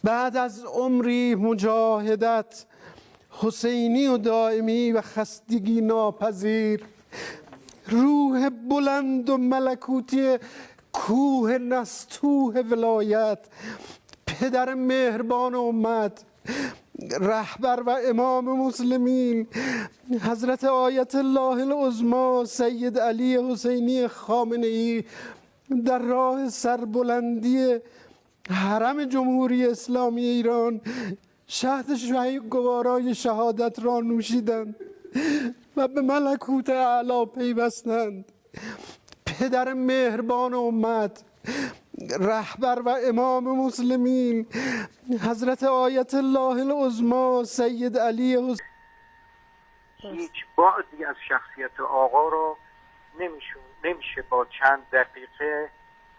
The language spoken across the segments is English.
بعد از عمری مجاهدت، حسینی و دائمی و خستگی ناپذیر، روح بلند و ملکوتی کوه نستوه ولایت، پدر مهربان امت، رهبر و امام مسلمین حضرت آیت الله العظما سید علی حسینی خامنه ای در راه سربلندی حرم جمهوری اسلامی ایران شهد گوارای شهادت را نوشیدند و به ملکوت اعلی پیوستند. پدر مهربان امت، رهبر و امام مسلمین حضرت آیت الله العظما سید علی حسینی. هیچ بعدی از شخصیت آقا رو نمیشه با چند دقیقه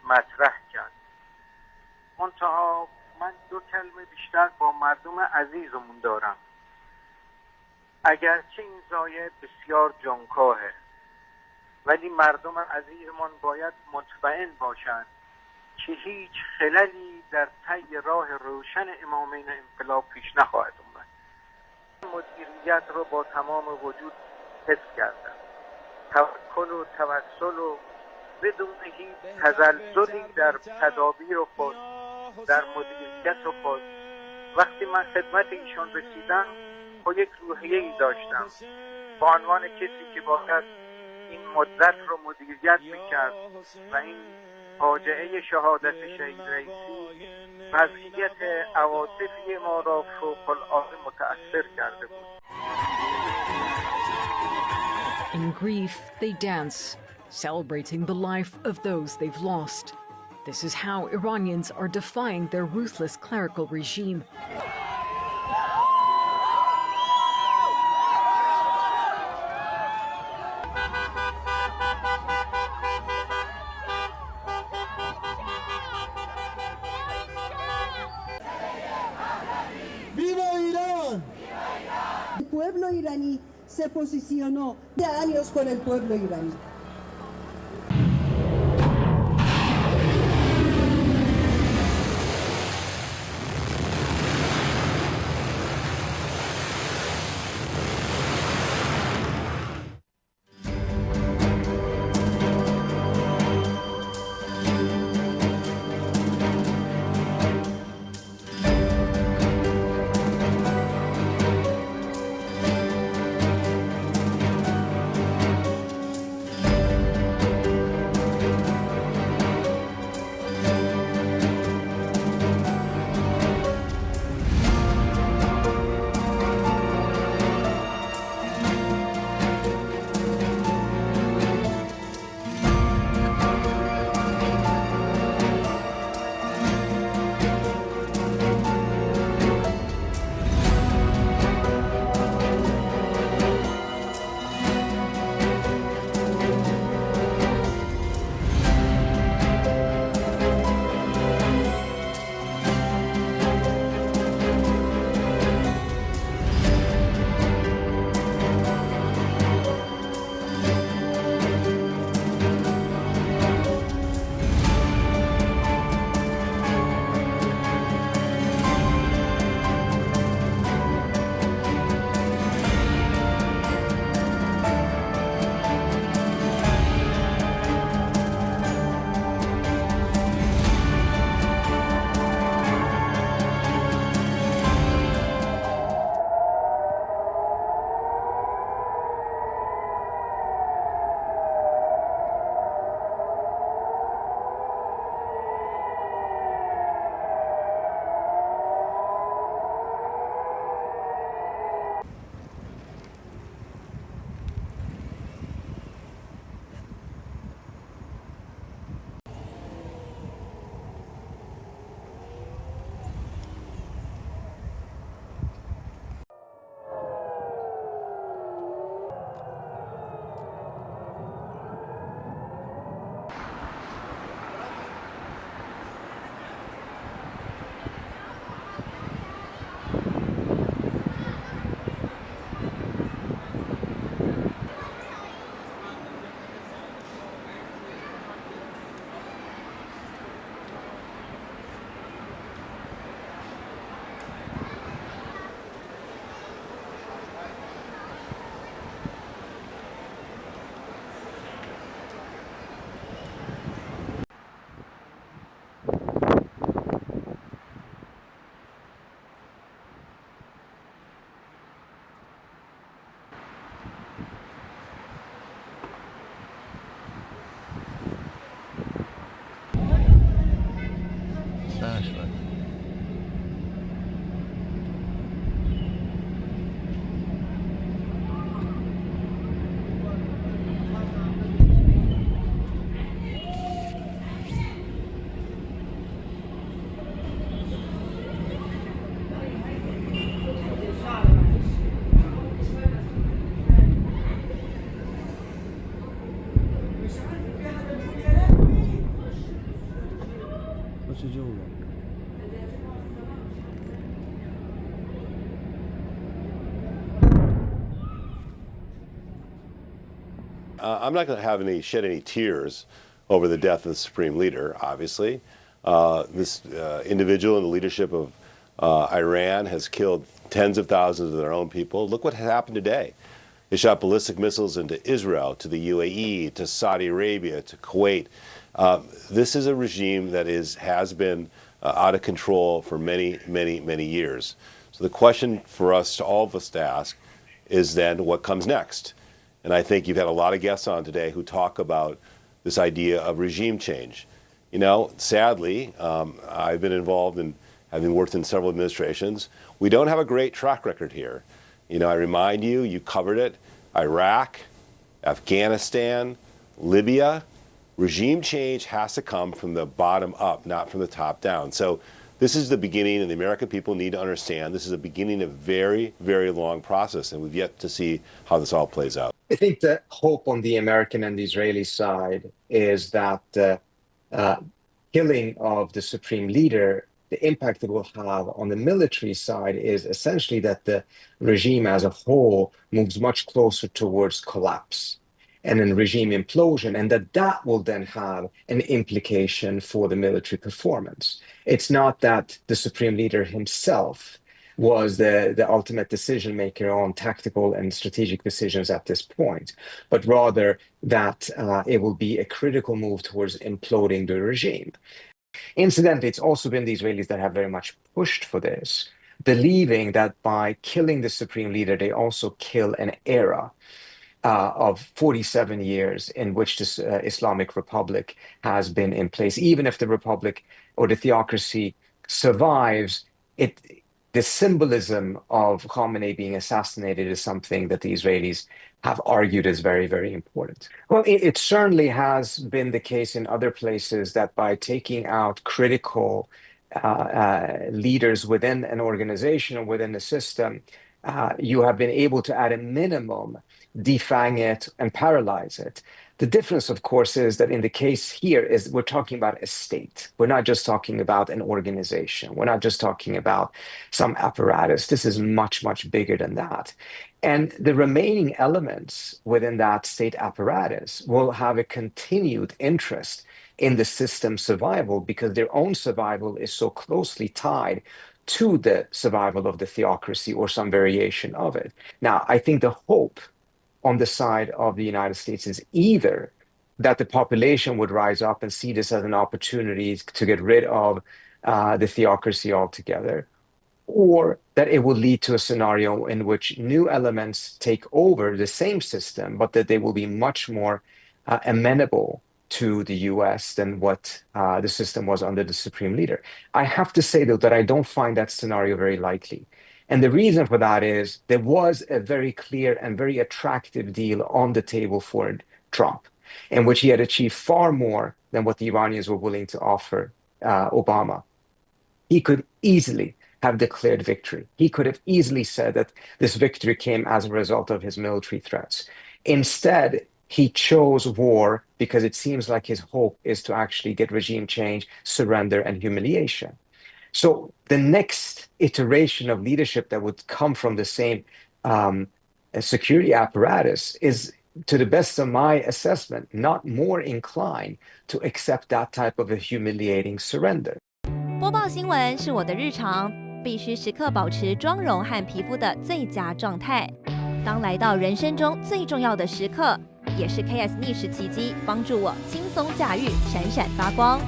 مطرح کرد. منتها من دو کلمه بیشتر با مردم عزیزمون دارم. اگرچه این زایه بسیار جانکاهه، ولی مردم عزیزمان باید مطمئن باشند که هیچ خللی در طی راه روشن امامین انقلاب پیش نخواهد اومد. مدیریت رو با تمام وجود حفظ کردن، توکل و توسل و بدون هیچ تزلزلی در تدابیر خود، در مدیریت خود. وقتی من خدمت ایشان رسیدم با یک روحیه‌ای داشتم، با عنوان کسی که باید این مدت رو مدیریت میکرد و این فاجعه شهادت شهید رئیسی وضعیت عواطفی ما را فوق العاده متأثر کرده بود. In grief, they dance, celebrating the life of those they've lost. This is how Iranians are defying their ruthless clerical regime. El pueblo iraní se posicionó de años con el pueblo iraní. I'm not going to shed any tears over the death of the supreme leader, obviously. This individual in the leadership of Iran has killed tens of thousands of their own people. Look what happened today. They shot ballistic missiles into Israel, to the UAE, to Saudi Arabia, to Kuwait. This is a regime that has been out of control for many, many, many years. So the question for us, all of us to ask, is then what comes next? And I think you've had a lot of guests on today who talk about this idea of regime change. You know, sadly, I've been involved in having worked in several administrations. We don't have a great track record here. You know, I remind you, you covered it, Iraq, Afghanistan, Libya. Regime change has to come from the bottom up, not from the top down. So this is the beginning, and the American people need to understand this is the beginning of a very, very long process, and we've yet to see how this all plays out. I think the hope on the American and the Israeli side is that the killing of the supreme leader, the impact it will have on the military side is essentially that the regime as a whole moves much closer towards collapse and then regime implosion, and that will then have an implication for the military performance. It's not that the supreme leader himself was the ultimate decision maker on tactical and strategic decisions at this point, but rather that it will be a critical move towards imploding the regime. Incidentally, it's also been the Israelis that have very much pushed for this, believing that by killing the supreme leader, they also kill an era of 47 years in which this Islamic Republic has been in place. Even if the republic or the theocracy survives, the symbolism of Khamenei being assassinated is something that the Israelis have argued is very, very important. Well, it certainly has been the case in other places that by taking out critical leaders within an organization or within the system, you have been able to, at a minimum, defang it and paralyze it. The difference, of course, is that in the case here is we're talking about a state. We're not just talking about an organization. We're not just talking about some apparatus. This is much, much bigger than that. And the remaining elements within that state apparatus will have a continued interest in the system's survival because their own survival is so closely tied to the survival of the theocracy or some variation of it. Now, I think the hope on the side of the United States is either that the population would rise up and see this as an opportunity to get rid of the theocracy altogether, or that it will lead to a scenario in which new elements take over the same system, but that they will be much more amenable to the US than what the system was under the supreme leader. I have to say, though, that I don't find that scenario very likely. And the reason for that is there was a very clear and very attractive deal on the table for Trump, in which he had achieved far more than what the Iranians were willing to offer Obama. He could easily have declared victory. He could have easily said that this victory came as a result of his military threats. Instead, he chose war because it seems like his hope is to actually get regime change, surrender, and humiliation. So the next iteration of leadership that would come from the same security apparatus is, to the best of my assessment, not more inclined to accept that type of a humiliating surrender. 播报新闻是我的日常，必须时刻保持妆容和皮肤的最佳状态。当来到人生中最重要的时刻，也是 KS 逆时奇迹帮助我轻松驾驭，闪闪发光。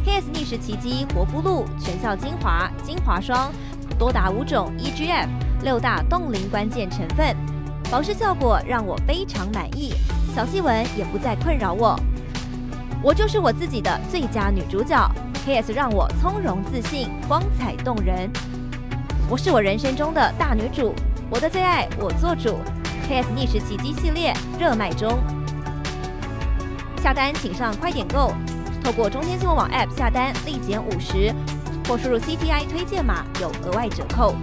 KS 逆时奇迹活肤露全效精华、精华霜，多达5种 EGF 6大冻龄关键成分，保湿效果让我非常满意，小细纹也不再困扰我。我就是我自己的最佳女主角 ，KS 让我从容自信、光彩动人。我是我人生中的大女主，我的最爱我做主。KS 逆时奇迹系列热卖中，下单请上快点购。透过中天新闻网 App 下单立减50，或输入 CTI 推荐码有额外折扣。